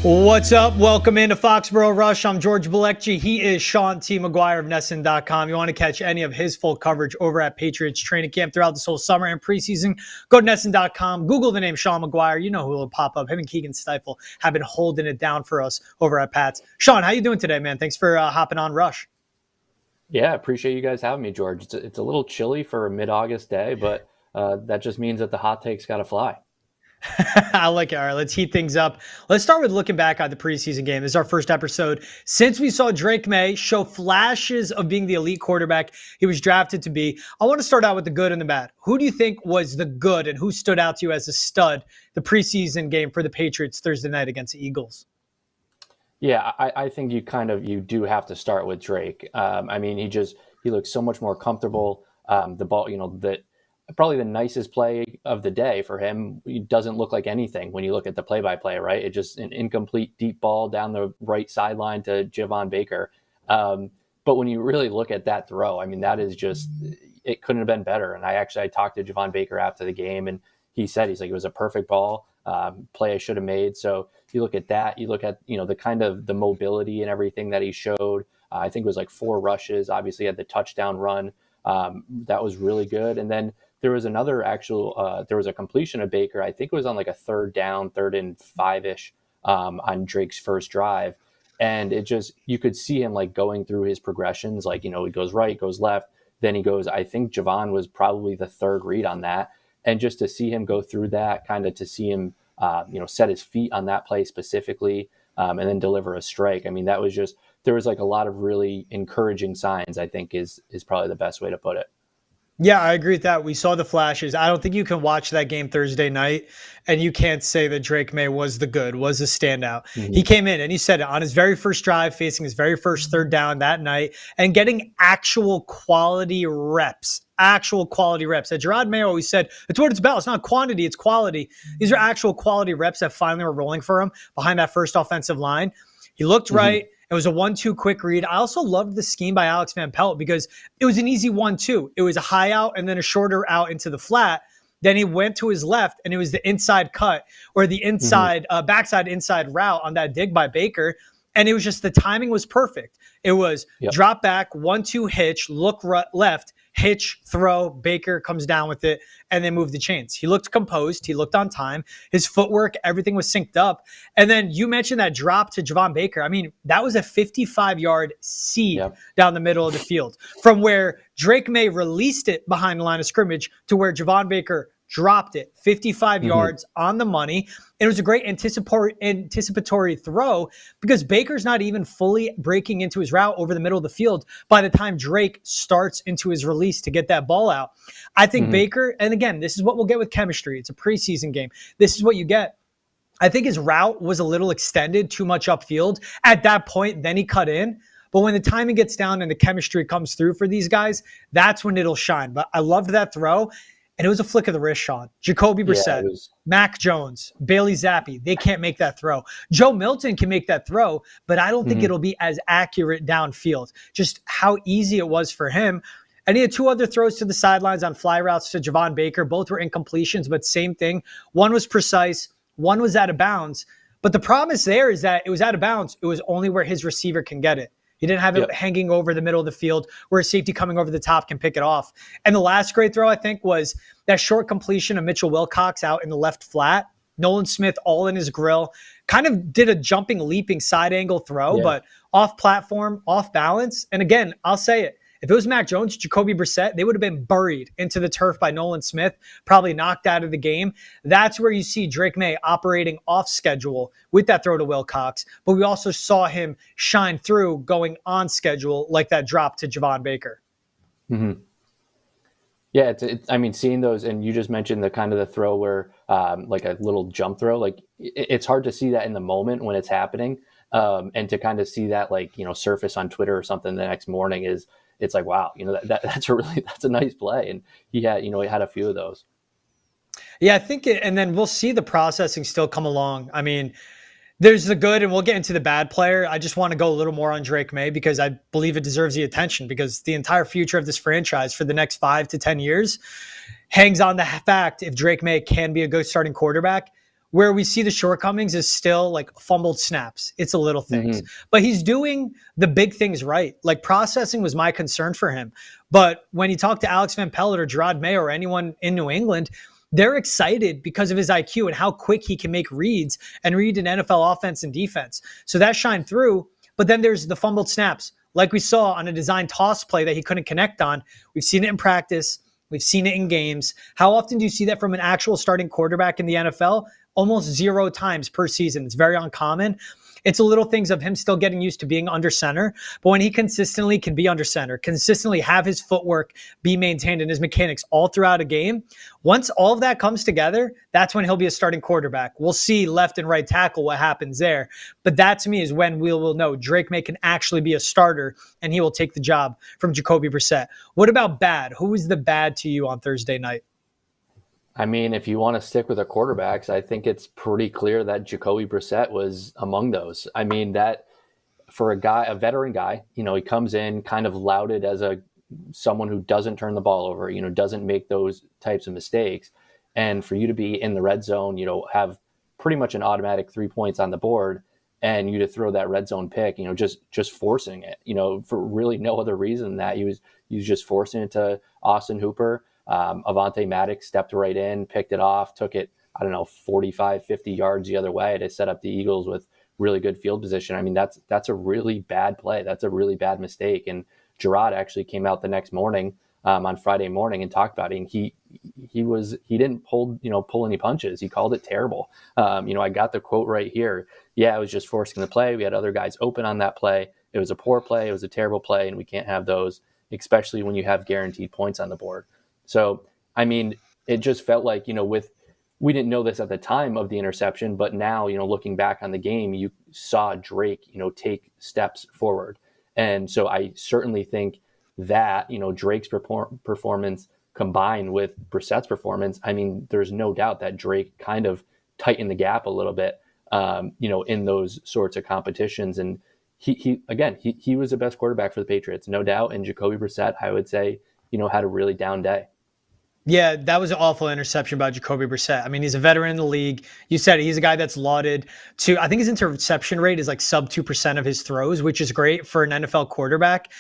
What's up? Welcome into Foxboro Rush. I'm George Balekji. He is Sean T. McGuire of NESN.com. You want to catch any of his full coverage over at Patriots training camp throughout this whole summer and preseason, go to NESN.com. Google the name Sean McGuire. You know who will pop up. Him and Keegan Stifle have been holding it down for us over at Pats. Sean, how you doing today, man? Thanks for hopping on Rush. Yeah, appreciate you guys having me, George. It's a little chilly for a mid-August day, but that just means that the hot takes got to fly. I like it. All right, let's heat things up. Let's start with looking back at the preseason game. This is our first episode since we saw Drake Maye show flashes of being the elite quarterback he was drafted to be. I want to start out with the good and the bad. Who do you think was the good and who stood out to you as a stud the preseason game for the Patriots Thursday night against the Eagles? Yeah, I think you do have to start with Drake. I mean, he looks so much more comfortable. The ball, probably the nicest play of the day for him. He doesn't look like anything when you look at the play-by-play, right? It's just an incomplete deep ball down the right sideline to Javon Baker. But when you really look at that throw, I mean, that is just, it couldn't have been better. And I talked to Javon Baker after the game, and he's like, it was a perfect ball, play I should have made. So you look at that, you look at, the kind of the mobility and everything that he showed. I think it was like 4 rushes, obviously had the touchdown run. That was really good. And then there was there was a completion of Baker. I think it was on like a 3rd down, 3rd and 5-ish on Drake's first drive. And you could see him like going through his progressions. Like, he goes right, goes left. Then he goes, I think Javon was probably the 3rd read on that. And just to see him go through that, kind of to see him, set his feet on that play specifically, and then deliver a strike. I mean, there was like a lot of really encouraging signs, I think is probably the best way to put it. Yeah, I agree with that. We saw the flashes. I don't think you can watch that game Thursday night and you can't say that Drake Maye was the standout. Mm-hmm. He came in and he said it on his very first drive, facing his very first 3rd down that night and getting actual quality reps. That Gerard Mayo always said, it's what it's about. It's not quantity, it's quality. These are actual quality reps that finally were rolling for him behind that first offensive line. He looked right. It was a 1-2 quick read. I also loved the scheme by Alex Van Pelt because it was an easy 1-2. It was a high out and then a shorter out into the flat. Then he went to his left and it was the inside cut or the inside, backside inside route on that dig by Baker. And it was just, the timing was perfect. It was drop back, 1-2 hitch, look left, hitch, throw, Baker comes down with it, and then move the chains. He looked composed. He looked on time. His footwork, everything was synced up. And then you mentioned that drop to Javon Baker. I mean, that was a 55-yard seed down the middle of the field from where Drake Maye released it behind the line of scrimmage to where Javon Baker dropped it 55 yards on the money. It was a great anticipatory throw because Baker's not even fully breaking into his route over the middle of the field by the time Drake starts into his release to get that ball out. I think Baker, and again, this is what we'll get with chemistry. It's a preseason game. This is what you get. I think his route was a little extended, too much upfield. At that point, then he cut in. But when the timing gets down and the chemistry comes through for these guys, that's when it'll shine. But I loved that throw. And it was a flick of the wrist, Sean. Jacoby Brissett, Mac Jones, Bailey Zappi, they can't make that throw. Joe Milton can make that throw, but I don't think it'll be as accurate downfield. Just how easy it was for him. And he had 2 other throws to the sidelines on fly routes to Javon Baker. Both were incompletions, but same thing. One was precise. One was out of bounds. But the promise there is that it was out of bounds. It was only where his receiver can get it. He didn't have it hanging over the middle of the field where a safety coming over the top can pick it off. And the last great throw, I think, was that short completion of Mitchell Wilcox out in the left flat. Nolan Smith all in his grill. Kind of did a jumping, leaping side angle throw, but off platform, off balance. And again, I'll say it. If it was Mac Jones, Jacoby Brissett, they would have been buried into the turf by Nolan Smith, probably knocked out of the game. That's where you see Drake Maye operating off schedule with that throw to Wilcox. But we also saw him shine through going on schedule like that drop to Javon Baker. Yeah, I mean, seeing those, and you just mentioned the kind of the throw where like a little jump throw, like it's hard to see that in the moment when it's happening. And to kind of see that surface on Twitter or something the next morning it's like, wow, that's a nice play. And he had a few of those. Yeah, I think and then we'll see the processing still come along. I mean, there's the good, and we'll get into the bad player. I just want to go a little more on Drake Maye because I believe it deserves the attention because the entire future of this franchise for the next 5 to 10 years hangs on the fact if Drake Maye can be a good starting quarterback. Where we see the shortcomings is still like fumbled snaps. It's the little things. But he's doing the big things right. Like processing was my concern for him. But when you talk to Alex Van Pelt or Drake Maye or anyone in New England, they're excited because of his IQ and how quick he can make reads and read an NFL offense and defense. So that shined through. But then there's the fumbled snaps, like we saw on a design toss play that he couldn't connect on. We've seen it in practice. We've seen it in games. How often do you see that from an actual starting quarterback in the NFL? Almost 0 times per season. It's very uncommon. It's the little things of him still getting used to being under center. But when he consistently can be under center, consistently have his footwork be maintained and his mechanics all throughout a game, once all of that comes together, that's when he'll be a starting quarterback. We'll see left and right tackle what happens there. But that to me is when we will know Drake Maye can actually be a starter and he will take the job from Jacoby Brissett. What about bad? Who was the bad to you on Thursday night? I mean, if you want to stick with the quarterbacks, I think it's pretty clear that Jacoby Brissett was among those. I mean, that for a veteran guy, you know, he comes in kind of lauded as someone who doesn't turn the ball over, you know, doesn't make those types of mistakes. And for you to be in the red zone, you know, have pretty much an automatic 3 points on the board and you to throw that red zone pick, you know, just forcing it, you know, for really no other reason than that. He was just forcing it to Austin Hooper. Avonte Maddox stepped right in, picked it off, took it, 45, 50 yards the other way to set up the Eagles with really good field position. I mean, that's a really bad play. That's a really bad mistake. And Gerard actually came out the next morning, on Friday morning and talked about it. And he didn't pull any punches. He called it terrible. I got the quote right here. Yeah, it was just forcing the play. We had other guys open on that play. It was a poor play. It was a terrible play. And we can't have those, especially when you have guaranteed points on the board. So, I mean, it just felt like, we didn't know this at the time of the interception, but now, looking back on the game, you saw Drake, take steps forward. And so I certainly think that, Drake's performance combined with Brissett's performance, I mean, there's no doubt that Drake kind of tightened the gap a little bit, in those sorts of competitions. And he was the best quarterback for the Patriots, no doubt. And Jacoby Brissett, I would say, had a really down day. Yeah, that was an awful interception by Jacoby Brissett. I mean, he's a veteran in the league. You said he's a guy that's lauded to, I think his interception rate is like sub 2% of his throws, which is great for an NFL quarterback.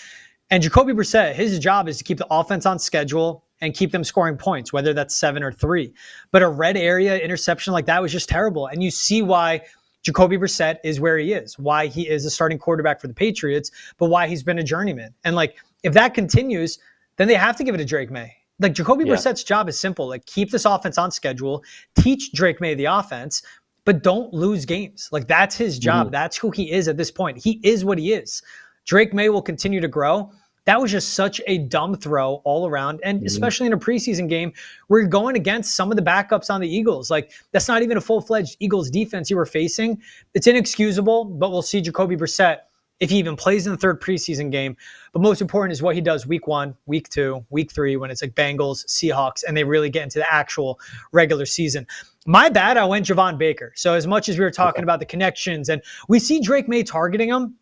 And Jacoby Brissett, his job is to keep the offense on schedule and keep them scoring points, whether that's 7 or 3. But a red area interception like that was just terrible. And you see why Jacoby Brissett is where he is, why he is a starting quarterback for the Patriots, but why he's been a journeyman. And like, if that continues, then they have to give it to Drake Maye. Like Jacoby Brissett's job is simple. Like keep this offense on schedule, teach Drake Maye the offense, but don't lose games. Like that's his job. Mm-hmm. That's who he is at this point. He is what he is. Drake Maye will continue to grow. That was just such a dumb throw all around. And especially in a preseason game where you're going against some of the backups on the Eagles. Like that's not even a full-fledged Eagles defense you were facing. It's inexcusable, but we'll see Jacoby Brissett if he even plays in the third preseason game. But most important is what he does week 1, week 2, week 3, when it's like Bengals, Seahawks, and they really get into the actual regular season. My bad, I went Javon Baker. So as much as we were talking about the connections, and we see Drake Maye targeting him,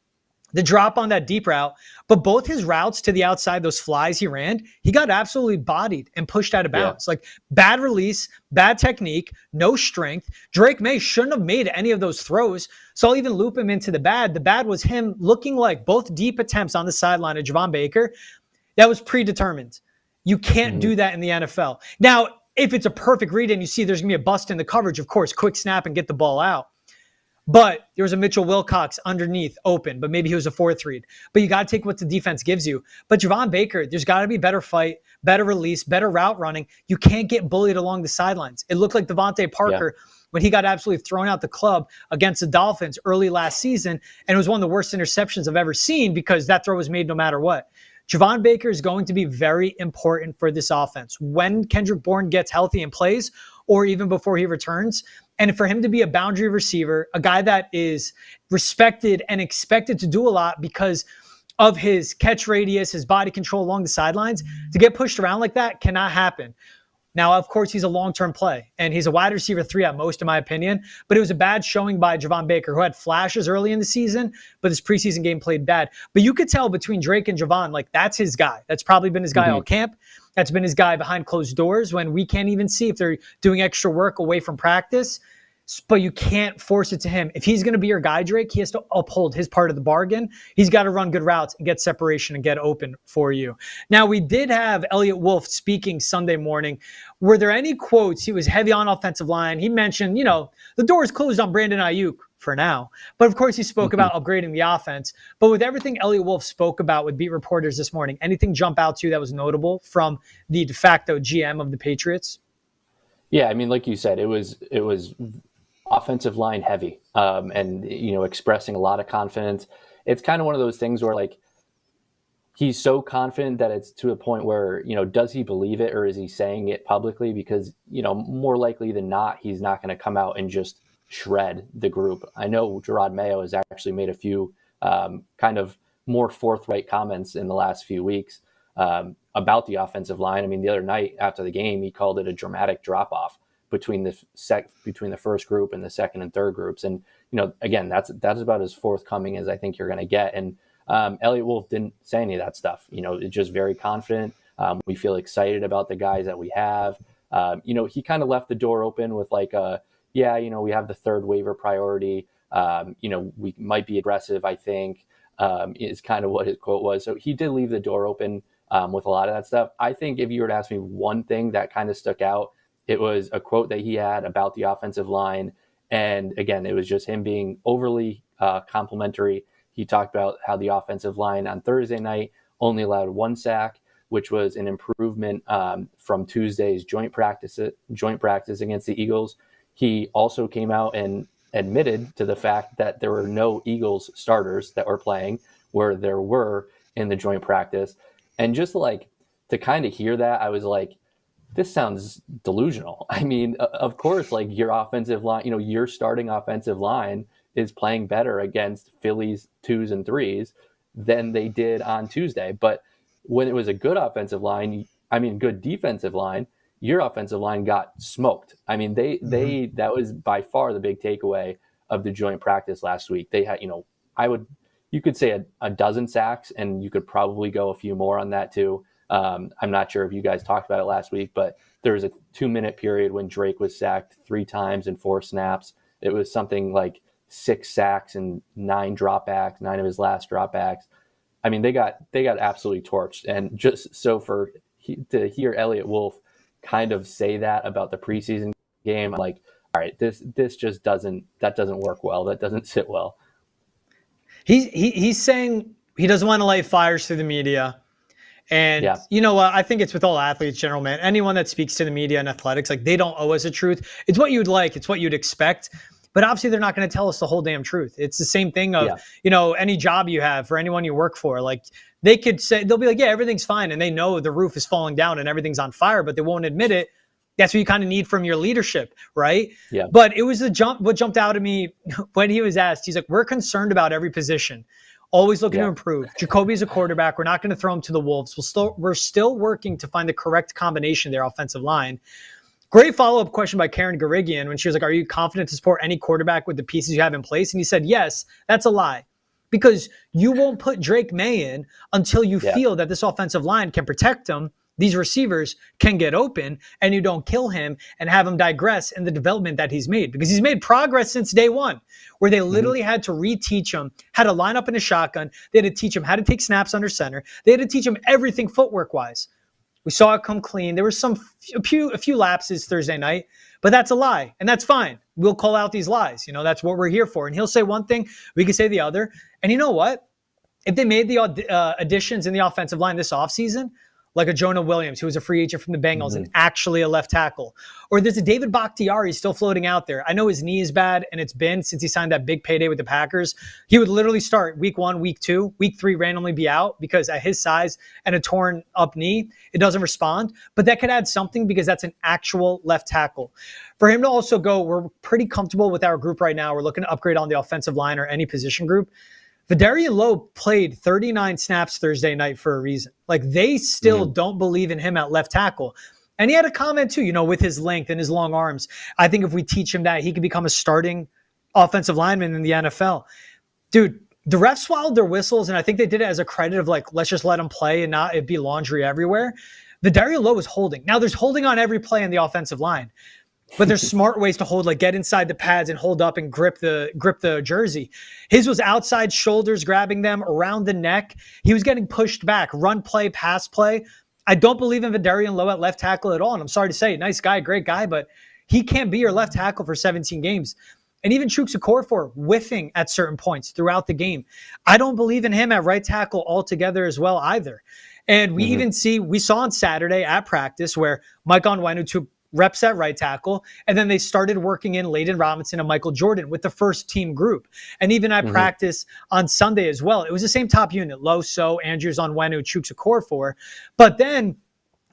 the drop on that deep route, but both his routes to the outside, those flies he ran, he got absolutely bodied and pushed out of bounds. Like bad release, bad technique, no strength. Drake Maye shouldn't have made any of those throws. So I'll even loop him into the bad. The bad was him looking like both deep attempts on the sideline of Javon Baker. That was predetermined. You can't do that in the NFL. Now, if it's a perfect read and you see there's going to be a bust in the coverage, of course, quick snap and get the ball out. But there was a Mitchell Wilcox underneath open, but maybe he was a 4th read. But you got to take what the defense gives you. But Javon Baker, there's got to be better fight, better release, better route running. You can't get bullied along the sidelines. It looked like Devontae Parker when he got absolutely thrown out the club against the Dolphins early last season. And it was one of the worst interceptions I've ever seen because that throw was made no matter what. Javon Baker is going to be very important for this offense. When Kendrick Bourne gets healthy and plays, or even before he returns, and for him to be a boundary receiver, a guy that is respected and expected to do a lot because of his catch radius, his body control along the sidelines, to get pushed around like that cannot happen. Now, of course, he's a long-term play, and he's a wide receiver 3 at most, in my opinion, but it was a bad showing by Javon Baker, who had flashes early in the season, but his preseason game played bad. But you could tell between Drake and Javon, like, that's his guy. That's probably been his guy all camp. That's been his guy behind closed doors when we can't even see if they're doing extra work away from practice. but you can't force it to him. If he's going to be your guy, Drake, he has to uphold his part of the bargain. He's got to run good routes and get separation and get open for you. Now, we did have Eliot Wolf speaking Sunday morning. Were there any quotes? He was heavy on offensive line. He mentioned, the door is closed on Brandon Ayuk for now. But of course, he spoke about upgrading the offense. But with everything Eliot Wolf spoke about with beat reporters this morning, anything jump out to you that was notable from the de facto GM of the Patriots? Yeah, I mean, like you said, it was offensive line heavy, and expressing a lot of confidence. It's kind of one of those things where he's so confident that it's to a point where does he believe it or is he saying it publicly? Because more likely than not, he's not going to come out and just shred the group. I know Drake Maye has actually made a few kind of more forthright comments in the last few weeks about the offensive line. I mean, the other night after the game, he called it a dramatic drop off between the first group and the second and third groups. And, again, that's about as forthcoming as I think you're going to get. And Eliot Wolf didn't say any of that stuff. It's just very confident. We feel excited about the guys that we have. He kind of left the door open with we have the third waiver priority. We might be aggressive, I think, is kind of what his quote was. So he did leave the door open with a lot of that stuff. I think if you were to ask me one thing that kind of stuck out, it was a quote that he had about the offensive line. And again, it was just him being overly complimentary. He talked about how the offensive line on Thursday night only allowed 1 sack, which was an improvement from Tuesday's joint practice against the Eagles. He also came out and admitted to the fact that there were no Eagles starters that were playing where there were in the joint practice. And just to kind of hear that, I was like, this sounds delusional. I mean, of course, your offensive line, your starting offensive line is playing better against Philly's 2s and 3s than they did on Tuesday. But when it was a good good defensive line, your offensive line got smoked. I mean, that was by far the big takeaway of the joint practice last week. They had, you could say a dozen sacks, and you could probably go a few more on that too. I'm not sure if you guys talked about it last week, but there was a 2-minute period when Drake was sacked 3 times in 4 snaps. It was something like 6 sacks and 9 dropbacks, 9 of his last dropbacks. I mean, they got absolutely torched. And just so to hear Eliot Wolf kind of say that about the preseason game, I'm like, all right, this just doesn't work well. That doesn't sit well. He's saying he doesn't want to light fires through the media. And you know what? I think it's with all athletes, general man. Anyone that speaks to the media and athletics, they don't owe us the truth. It's what you'd like. It's what you'd expect. But obviously, they're not going to tell us the whole damn truth. It's the same thing of, any job you have for anyone you work for. They could say, they'll be like, yeah, everything's fine. And they know the roof is falling down and everything's on fire, but they won't admit it. That's what you kind of need from your leadership, right? Yeah. But it was what jumped out at me when he was asked. He's like, we're concerned about every position. Always looking to improve. Jacoby's a quarterback. We're not going to throw him to the wolves. We're still working to find the correct combination of their offensive line. Great follow-up question by Karen Garigian when she was like, are you confident to support any quarterback with the pieces you have in place? And he said, yes. That's a lie. Because you won't put Drake Maye in until you feel that this offensive line can protect him, these receivers can get open, and you don't kill him and have him digress in the development that he's made. Because he's made progress since day one, where they literally had to reteach him how to line up in a shotgun. They had to teach him how to take snaps under center. They had to teach him everything footwork-wise. We saw it come clean. There were a few lapses Thursday night, but that's a lie, and that's fine. We'll call out these lies. That's what we're here for. And he'll say one thing, we can say the other. And you know what? If they made the additions in the offensive line this offseason, like a Jonah Williams, who was a free agent from the Bengals and actually a left tackle. Or there's a David Bakhtiari still floating out there. I know his knee is bad, and it's been since he signed that big payday with the Packers. He would literally start week 1, week 2, week 3 randomly be out because at his size and a torn up knee, it doesn't respond. But that could add something because that's an actual left tackle. For him to also go, we're pretty comfortable with our group right now. We're looking to upgrade on the offensive line or any position group. Vidarian Lowe played 39 snaps Thursday night for a reason. They still don't believe in him at left tackle. And he had a comment too, with his length and his long arms. I think if we teach him that, he could become a starting offensive lineman in the NFL. Dude, the refs swallowed their whistles, and I think they did it as a credit of let's just let him play and not it be laundry everywhere. Vidarian Lowe was holding. Now there's holding on every play in the offensive line. But there's smart ways to hold, like get inside the pads and hold up and grip the jersey. His was outside shoulders, grabbing them around the neck. He was getting pushed back, run play, pass play. I don't believe in Vidarian Lowe at left tackle at all. And I'm sorry to say, nice guy, great guy, but he can't be your left tackle for 17 games. And even Chuks Okorafor whiffing at certain points throughout the game. I don't believe in him at right tackle altogether as well either. And we saw on Saturday at practice where Mike Onwenu took reps at right tackle, and then they started working in Layden Robinson and Michael Jordan with the first team group. And even at practice on Sunday as well, it was the same top unit, Lowe, So, Andrews, Onwenu, Chuks Okorafor. But then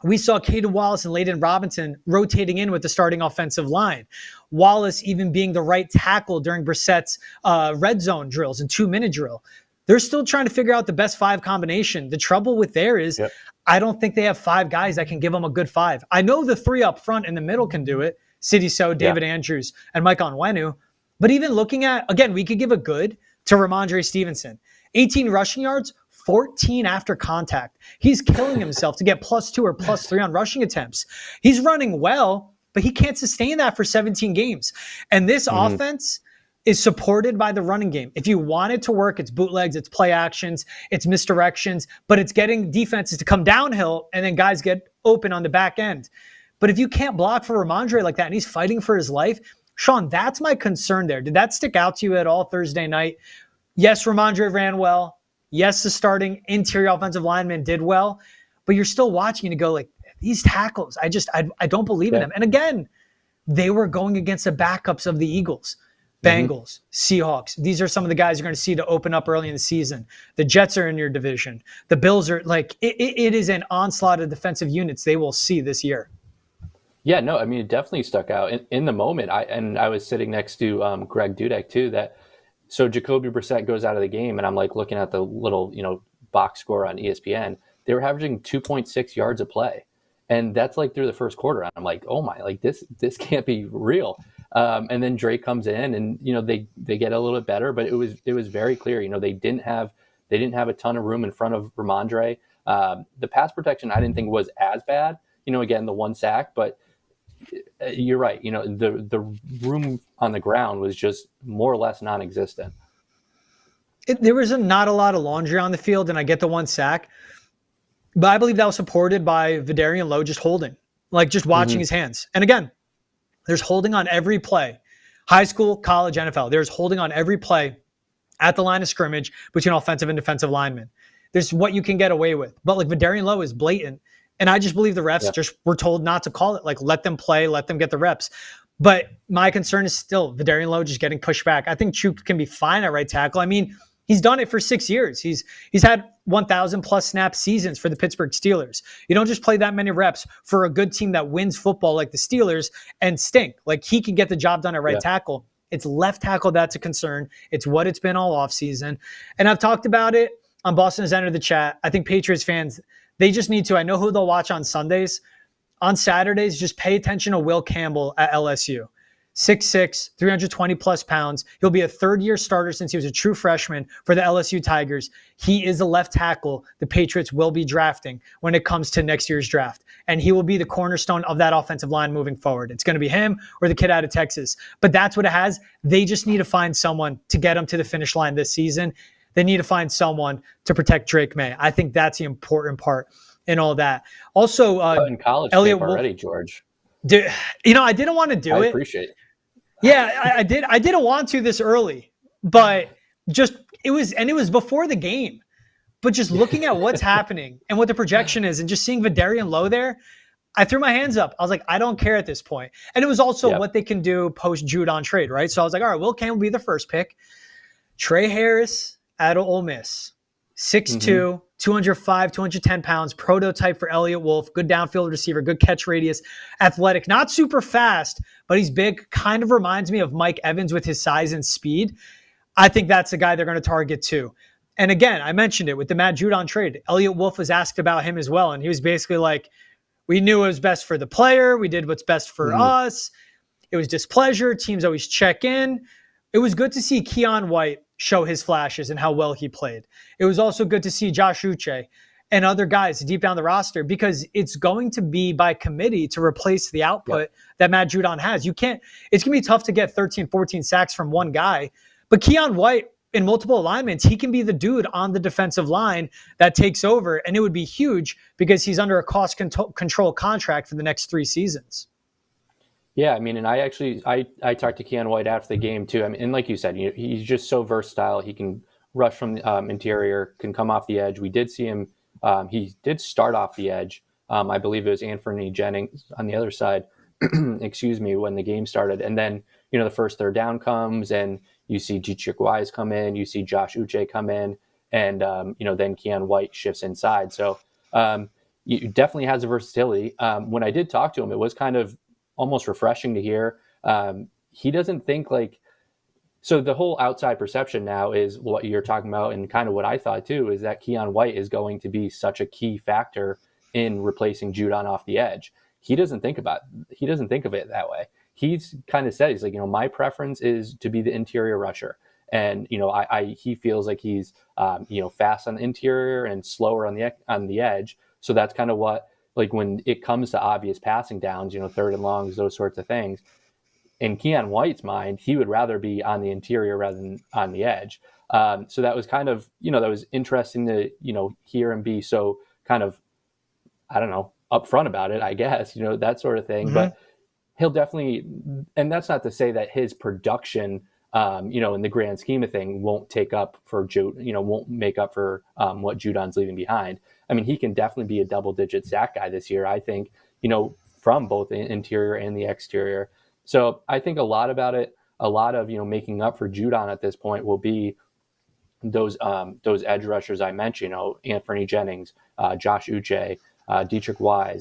we saw Caden Wallace and Layden Robinson rotating in with the starting offensive line. Wallace even being the right tackle during Brissett's red zone drills and 2-minute drill. They're still trying to figure out the best 5 combination. The trouble with there is I don't think they have 5 guys that can give them a good 5. I know the 3 up front in the middle can do it. Sidy So, David Andrews, and Mike Onwenu. But even looking at, again, we could give a good to Ramondre Stevenson. 18 rushing yards, 14 after contact. He's killing himself to get +2 or +3 on rushing attempts. He's running well, but he can't sustain that for 17 games. And this offense is supported by the running game. If you want it to work, it's bootlegs, it's play actions, it's misdirections, but it's getting defenses to come downhill and then guys get open on the back end. But if you can't block for Ramondre like that and he's fighting for his life, Sean, that's my concern there. Did that stick out to you at all Thursday night? Yes, Ramondre ran well. Yes, the starting interior offensive lineman did well, but you're still watching and go like, these tackles, I don't believe in them. And again, they were going against the backups of the Eagles. Bengals, Seahawks. These are some of the guys you're going to see to open up early in the season. The Jets are in your division. The Bills are like, it is an onslaught of defensive units they will see this year. Yeah, no, I mean, it definitely stuck out in the moment. I was sitting next to Greg Dudek too. So Jacoby Brissett goes out of the game, and I'm like looking at the little, box score on ESPN. They were averaging 2.6 yards a play. And that's like through the first quarter. I'm like, oh my, like this can't be real. And then Drake comes in, and they get a little bit better, but it was very clear. They didn't have a ton of room in front of Ramondre. The pass protection I didn't think was as bad. Again, the 1 sack, but you're right. The room on the ground was just more or less non-existent. There was not a lot of laundry on the field, and I get the 1 sack, but I believe that was supported by Vidarian Lowe just holding, like just watching his hands. And again, there's holding on every play. High school, college, NFL. There's holding on every play at the line of scrimmage between offensive and defensive linemen. There's what you can get away with. But like Vidarian Lowe is blatant. And I just believe the refs just were told not to call it. Like, let them play, let them get the reps. But my concern is still Vidarian Lowe just getting pushed back. I think Chuk can be fine at right tackle. I mean, he's done it for 6 years. He's had 1,000 plus snap seasons for the Pittsburgh Steelers. You don't just play that many reps for a good team that wins football like the Steelers and stink. Like, he can get the job done at right tackle. It's left tackle that's a concern. It's what it's been all offseason. And I've talked about it on Boston Has Entered the Chat. I think Patriots fans, they just need to. I know who they'll watch on Sundays. On Saturdays, just pay attention to Will Campbell at LSU. 6'6", 320 plus pounds. He'll be a third-year starter since he was a true freshman for the LSU Tigers. He is a left tackle the Patriots will be drafting when it comes to next year's draft. And he will be the cornerstone of that offensive line moving forward. It's going to be him or the kid out of Texas. But that's what it has. They just need to find someone to get him to the finish line this season. They need to find someone to protect Drake Maye. I think that's the important part in all that. Also, in college Eliot already, George. I didn't want to do it. I appreciate it. Yeah, I did. I didn't want to this early, but it was before the game. But just looking at what's happening and what the projection is, and just seeing Vidarian Lowe there, I threw my hands up. I was like, I don't care at this point. And it was also what they can do post Judon trade, right? So I was like, all right, Will Campbell will be the first pick. Trey Harris out of Ole Miss, 6'2", 205, 210 pounds, prototype for Eliot Wolf, good downfield receiver, good catch radius, athletic, not super fast, but he's big, kind of reminds me of Mike Evans with his size and speed. I think that's a guy they're going to target too. And again, I mentioned it with the Matt Judon trade. Eliot Wolf was asked about him as well, and he was basically like, we knew it was best for the player. We did what's best for us. It was displeasure. Teams always check in. It was good to see Keon White show his flashes and how well he played. It was also good to see Josh Uche and other guys deep down the roster, because it's going to be by committee to replace the output that Matt Judon has. It's going to be tough to get 13, 14 sacks from one guy, but Keion White in multiple alignments, he can be the dude on the defensive line that takes over, and it would be huge because he's under a cost control contract for the next 3 seasons. Yeah, I mean, and I talked to Keion White after the game too. I mean, and like you said, he's just so versatile. He can rush from the interior, can come off the edge. We did see him. He did start off the edge. I believe it was Anthony Jennings on the other side, excuse me, when the game started. And then, the first third down comes and you see Drake Maye come in, you see Josh Uche come in, and, then Keion White shifts inside. So he definitely has a versatility. When I did talk to him, it was kind of almost refreshing to hear. He doesn't think so the whole outside perception now is what you're talking about, and kind of what I thought too, is that Keion White is going to be such a key factor in replacing Judon off the edge. He doesn't think of it that way. He's kind of said, he's like, my preference is to be the interior rusher. And, he feels like he's, fast on the interior and slower on the edge. So that's kind of what, when it comes to obvious passing downs, third and longs, those sorts of things, in Keion White's mind, he would rather be on the interior rather than on the edge. So that was kind of, that was interesting to, hear him be so kind of, I don't know, upfront about it, I guess, that sort of thing. Mm-hmm. But he'll definitely, and that's not to say that his production, in the grand scheme of thing, won't take up for won't make up for what Judon's leaving behind. I mean, he can definitely be a double-digit sack guy this year, I think, from both the interior and the exterior. So I think a lot about it, a lot of, making up for Judon at this point will be those edge rushers I mentioned, Anthony Jennings, Josh Uche, Drake Maye,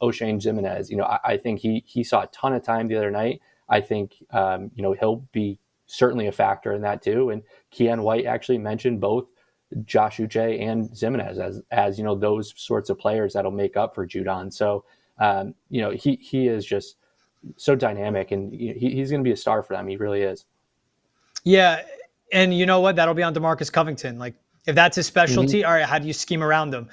O'Shane Jimenez. I think he saw a ton of time the other night. I think, he'll be certainly a factor in that too. And Keion White actually mentioned both Josh Uche and Jimenez as those sorts of players that'll make up for Judon. So, he is just so dynamic, and he's going to be a star for them. He really is. Yeah. And you know what? That'll be on DeMarcus Covington. If that's his specialty, all right, how do you scheme around them?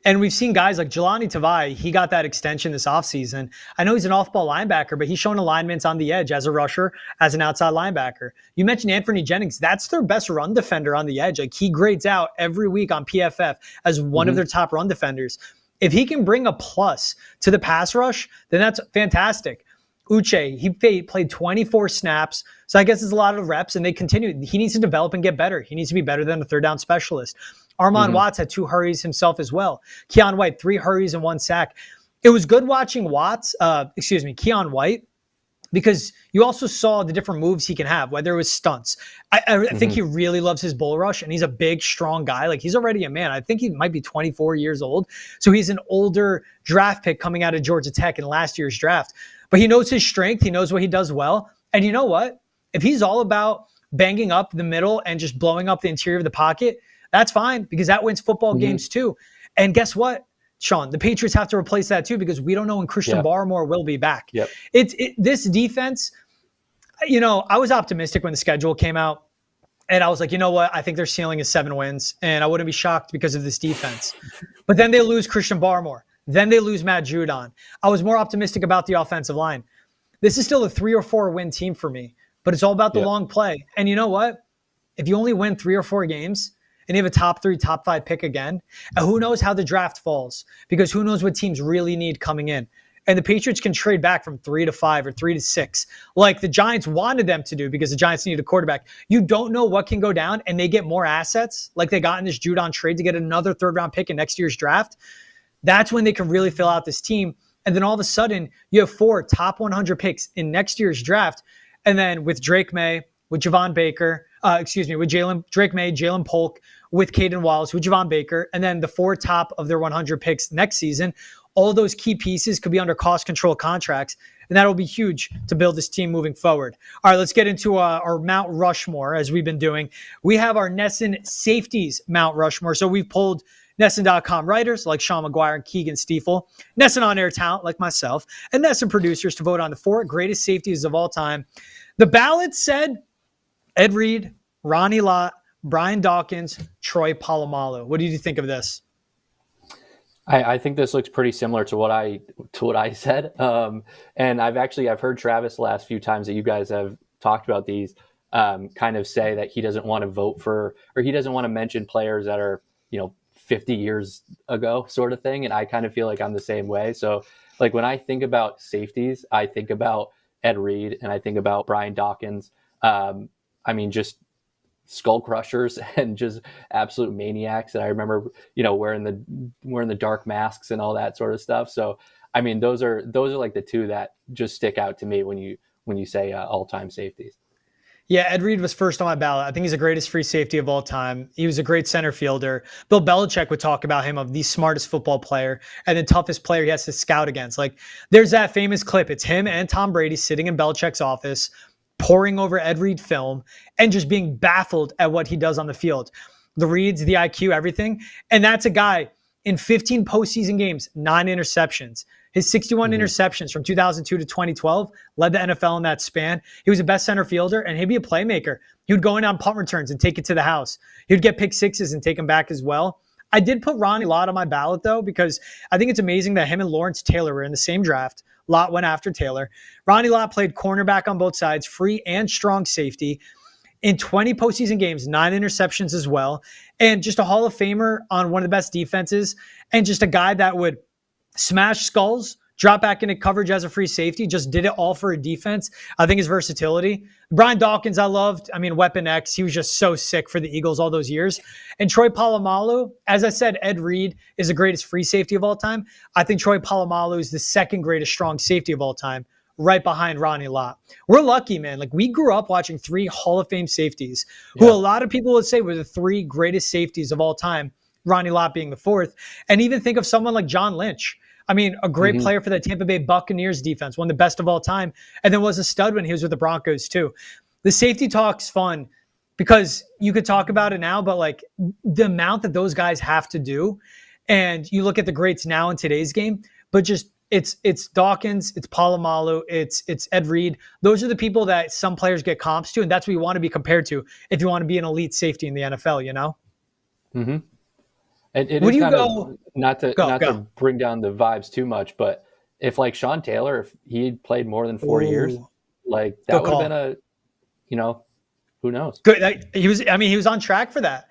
And we've seen guys like Jelani Tavai, he got that extension this offseason. I know he's an off-ball linebacker, but he's shown alignments on the edge as a rusher, as an outside linebacker. You mentioned Anthony Jennings. That's their best run defender on the edge. He grades out every week on PFF as one of their top run defenders. If he can bring a plus to the pass rush, then that's fantastic. Uche, he played 24 snaps, so I guess it's a lot of reps, and they continue. He needs to develop and get better. He needs to be better than a third down specialist. Armon Watts had 2 hurries himself as well. Keion White, 3 hurries and 1 sack. It was good watching Keion White, because you also saw the different moves he can have, whether it was stunts. I think he really loves his bull rush, and he's a big, strong guy. He's already a man. I think he might be 24 years old. So he's an older draft pick coming out of Georgia Tech in last year's draft. But he knows his strength. He knows what he does well. And you know what? If he's all about banging up the middle and just blowing up the interior of the pocket, that's fine, because that wins football games too. And guess what, Sean? The Patriots have to replace that too, because we don't know when Christian Barmore will be back. Yep. This defense, I was optimistic when the schedule came out. And I was like, you know what? I think their ceiling is 7 wins. And I wouldn't be shocked because of this defense. But then they lose Christian Barmore. Then they lose Matt Judon. I was more optimistic about the offensive line. This is still a 3 or 4 win team for me, but it's all about the long play. And you know what? If you only win 3 or 4 games and you have a top 3, top 5 pick again, and who knows how the draft falls, because who knows what teams really need coming in. And the Patriots can trade back from 3 to 5 or 3 to 6, like the Giants wanted them to do, because the Giants need a quarterback. You don't know what can go down, and they get more assets like they got in this Judon trade to get another 3rd round pick in next year's draft. That's when they can really fill out this team. And then all of a sudden, you have 4 top 100 picks in next year's draft. And then with Drake Maye, with Javon Baker, with Drake Maye, Jalen Polk, with Caden Wallace, with Javon Baker, and then the 4 top of their 100 picks next season, all those key pieces could be under cost control contracts. And that'll be huge to build this team moving forward. All right, let's get into our Mount Rushmore, as we've been doing. We have our Nesson Safeties Mount Rushmore. So we've pulled Nesson.com writers like Sean McGuire and Keegan Stiefel, Nesson on-air talent like myself, and Nesson producers to vote on the 4 greatest safeties of all time. The ballot said Ed Reed, Ronnie Lott, Brian Dawkins, Troy Polamalu. What do you think of this? I think this looks pretty similar to what I said. And I've heard Travis the last few times that you guys have talked about these kind of say that he doesn't want to vote for, or he doesn't want to mention players that are 50 years ago sort of thing. And I kind of feel like I'm the same way. So like when I think about safeties, I think about Ed Reed and I think about Brian Dawkins. Just skull crushers and just absolute maniacs. And I remember, wearing the dark masks and all that sort of stuff. So, I mean, those are like the two that just stick out to me when you say all-time safeties. Yeah, Ed Reed was first on my ballot. I think he's the greatest free safety of all time. He was a great center fielder. Bill Belichick would talk about him of the smartest football player and the toughest player he has to scout against. Like, there's that famous clip. It's him and Tom Brady sitting in Belichick's office, poring over Ed Reed film and just being baffled at what he does on the field. The reads, the IQ, everything. And that's a guy in 15 postseason games, 9 interceptions. His 61 interceptions from 2002 to 2012 led the NFL in that span. He was the best center fielder, and he'd be a playmaker. He would go in on punt returns and take it to the house. He would get pick sixes and take them back as well. I did put Ronnie Lott on my ballot, though, because I think it's amazing that him and Lawrence Taylor were in the same draft. Lott went after Taylor. Ronnie Lott played cornerback on both sides, free and strong safety. In 20 postseason games, 9 interceptions as well. And just a Hall of Famer on one of the best defenses, and just a guy that would smash skulls, drop back into coverage as a free safety, just did it all for a defense. I think his versatility. Brian Dawkins, I loved. I mean, Weapon X, he was just so sick for the Eagles all those years. And Troy Polamalu, as I said, Ed Reed is the greatest free safety of all time. I think Troy Polamalu is the second greatest strong safety of all time, right behind Ronnie Lott. We're lucky, man. Like, we grew up watching 3 Hall of Fame safeties, who a lot of people would say were the 3 greatest safeties of all time, Ronnie Lott being the 4th. And even think of someone like John Lynch. I mean, a great player for the Tampa Bay Buccaneers defense, one of the best of all time, and then was a stud when he was with the Broncos too. The safety talk's fun because you could talk about it now, but like the amount that those guys have to do, and you look at the greats now in today's game, but just it's Dawkins, it's Polamalu, it's Ed Reed. Those are the people that some players get comps to, and that's what you want to be compared to if you want to be an elite safety in the NFL, you know? Mm-hmm. It is kind of not to bring down the vibes too much, but if like Sean Taylor, if he had played more than 4 years, like that would have been who knows? Good. He was on track for that.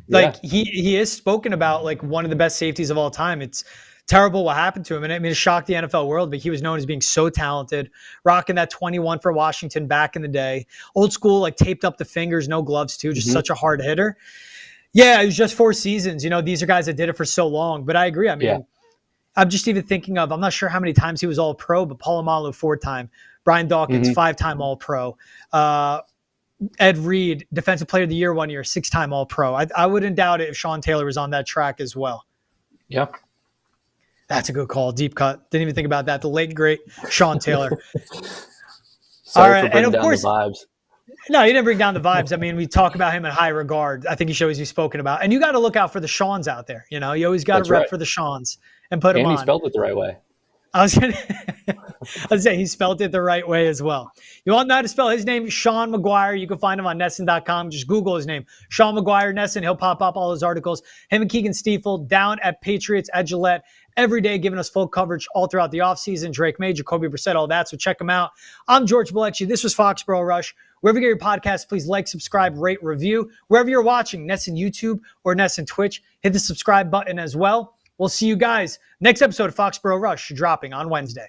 Like he is spoken about like one of the best safeties of all time. It's terrible what happened to him. And I mean, it shocked the NFL world, but he was known as being so talented, rocking that 21 for Washington back in the day. Old school, like taped up the fingers, no gloves too, just such a hard hitter. Yeah, it was just 4 seasons. These are guys that did it for so long. But I agree. I mean, I'm just even thinking of, I'm not sure how many times he was All-Pro, but Polamalu 4-time. Brian Dawkins, 5-time All-Pro. Ed Reed, Defensive Player of the Year 1 year, 6-time All-Pro. I wouldn't doubt it if Sean Taylor was on that track as well. Yep. That's a good call. Deep cut. Didn't even think about that. The late, great Sean Taylor. All right. And of course, the vibes. No, he didn't bring down the vibes. I mean, we talk about him in high regard. I think he should always be spoken about. And you got to look out for the Seans out there. You always got to rep for the Seans and put them on. And he spelled it the right way. I was going to say he spelled it the right way as well. You want to know how to spell his name? Sean McGuire. You can find him on Nesson.com. Just Google his name. Sean McGuire, Nesson. He'll pop up all his articles. Him and Keegan Stiefel down at Patriots at Gillette every day, giving us full coverage all throughout the offseason. Drake Maye, Jacoby Brissett, all that. So check them out. I'm George Balekji. This was Foxboro Rush. Wherever you get your podcast, please like, subscribe, rate, review. Wherever you're watching, Nesson YouTube or Nesson Twitch, hit the subscribe button as well. We'll see you guys next episode of Foxboro Rush dropping on Wednesday.